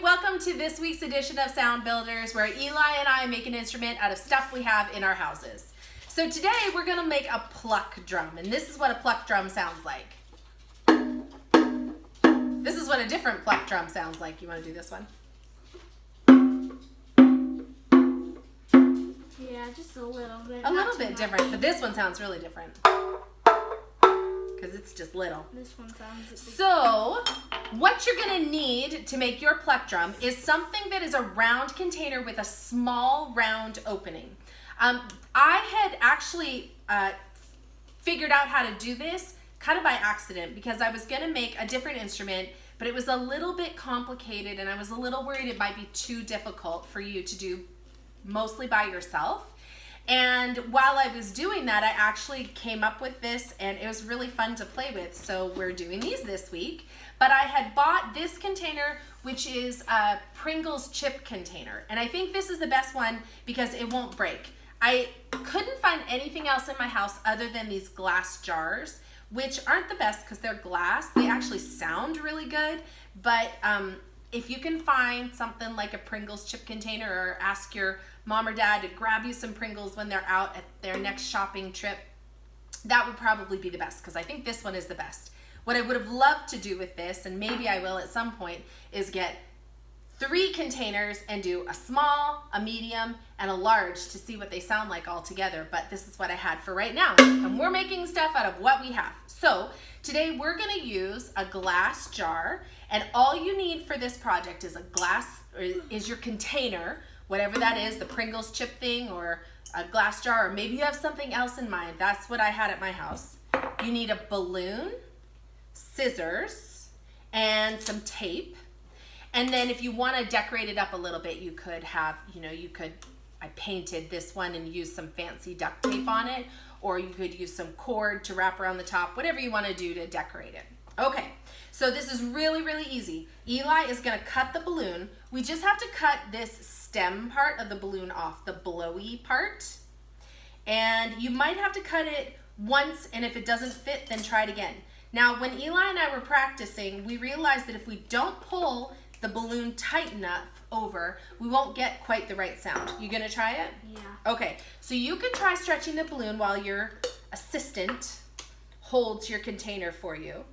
welcome to this week's edition of Sound Builders, where Eli and I make an instrument out of stuff we have in our houses. So today we're going to make a pluck drum, and this is what a pluck drum sounds like. This is what a different pluck drum sounds like. You want to do this one? Yeah, just a little bit. A little bit different, but this one sounds really different because it's just little. This one sounds. So, what you're going to need to make your pluck drum is something that is a round container with a small round opening. I had actually figured out how to do this kind of by accident because I was going to make a different instrument, but it was a little bit complicated and I was a little worried it might be too difficult for you to do mostly by yourself. And while I was doing that, I actually came up with this and it was really fun to play with. So we're doing these this week. But I had bought this container, which is a Pringles chip container. And I think this is the best one because it won't break. I couldn't find anything else in my house other than these glass jars, which aren't the best because they're glass. They actually sound really good. But if you can find something like a Pringles chip container, or ask your mom or dad to grab you some Pringles when they're out at their next shopping trip, that would probably be the best because I think this one is the best. What I would have loved to do with this, and maybe I will at some point, is get 3 containers and do a small, a medium, and a large to see what they sound like all together. But this is what I had for right now. And we're making stuff out of what we have. So today we're going to use a glass jar, and all you need for this project is a glass, or is your container, whatever that is, the Pringles chip thing or a glass jar, or maybe you have something else in mind. That's what I had at my house. You need a balloon, scissors, and some tape. And then if you want to decorate it up a little bit, you could have, I painted this one and used some fancy duct tape on it, or you could use some cord to wrap around the top, whatever you want to do to decorate it. Okay, so this is really, really easy. Eli is going to cut the balloon. We just have to cut this stem part of the balloon off, the blowy part. And you might have to cut it once, and if it doesn't fit, then try it again. Now, when Eli and I were practicing, we realized that if we don't pull the balloon tight enough over, we won't get quite the right sound. You gonna try it? Yeah. Okay, so you can try stretching the balloon while your assistant holds your container for you.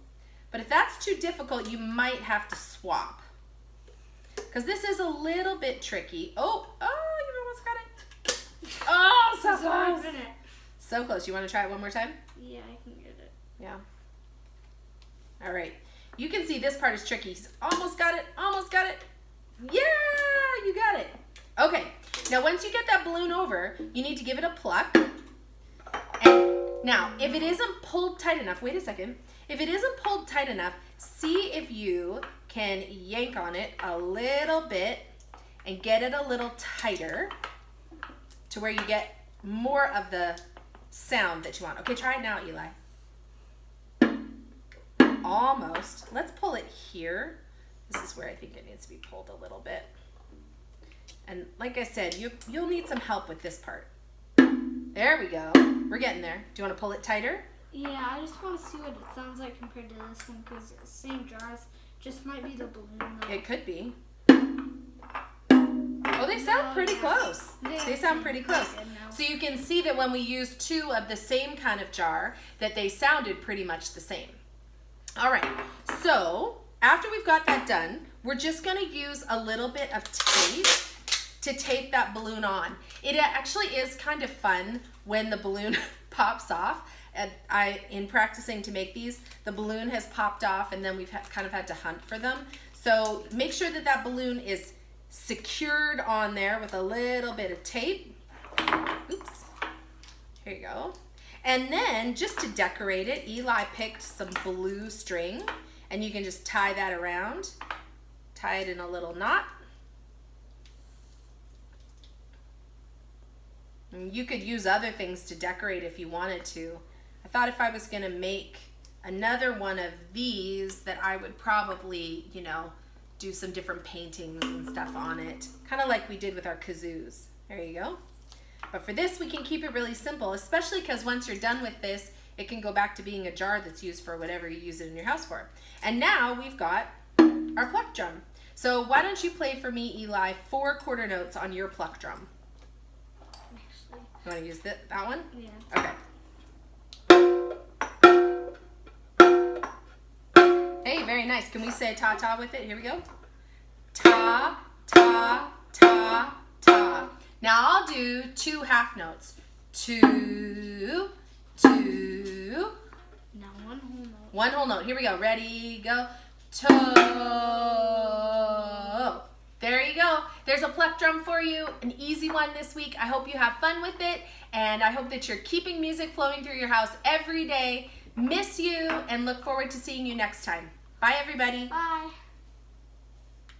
But if that's too difficult, you might have to swap. Because this is a little bit tricky. Oh, you almost got it. Oh, so close. So close. You want to try it one more time? Yeah, I can get it. Yeah. All right. You can see this part is tricky. Almost got it. Almost got it. Yeah, you got it. Okay. Now, once you get that balloon over, you need to give it a pluck. And now, if it isn't pulled tight enough, wait a second. If it isn't pulled tight enough, see if you can yank on it a little bit and get it a little tighter to where you get more of the sound that you want. Okay, try it now, Eli. Almost. Let's pull it here. This is where I think it needs to be pulled a little bit. And like I said, you'll need some help with this part. There we go. We're getting there. Do you want to pull it tighter? Yeah, I just want to see what it sounds like compared to this one because it's the same jars. Just might be the balloon though. It could be. Oh, they sound pretty close. They sound pretty close. So you can see that when we used 2 of the same kind of jar, that they sounded pretty much the same. All right, so after we've got that done, we're just gonna use a little bit of tape to tape that balloon on. It actually is kind of fun when the balloon pops off. In practicing to make these, the balloon has popped off and then we've kind of had to hunt for them. So make sure that that balloon is secured on there with a little bit of tape. Oops, here you go. And then just to decorate it, Eli picked some blue string and you can just tie that around, tie it in a little knot. And you could use other things to decorate if you wanted to. I thought if I was gonna make another one of these that I would probably, do some different paintings and stuff on it, kind of like we did with our kazoos. There you go. But for this, we can keep it really simple, especially because once you're done with this, it can go back to being a jar that's used for whatever you use it in your house for. And now we've got our pluck drum. So why don't you play for me, Eli, 4 quarter notes on your pluck drum? Actually, You want to use that one? yeah. Okay. Hey, very nice. Can we say ta-ta with it? Here we go. Ta, ta, ta, ta. Now I'll do 2 half notes. 2, 2. Now one whole note. One whole note. Here we go. Ready, go. To. There you go. There's a pluck drum for you. An easy one this week. I hope you have fun with it. And I hope that you're keeping music flowing through your house every day. Miss you and look forward to seeing you next time. Bye, everybody. Bye.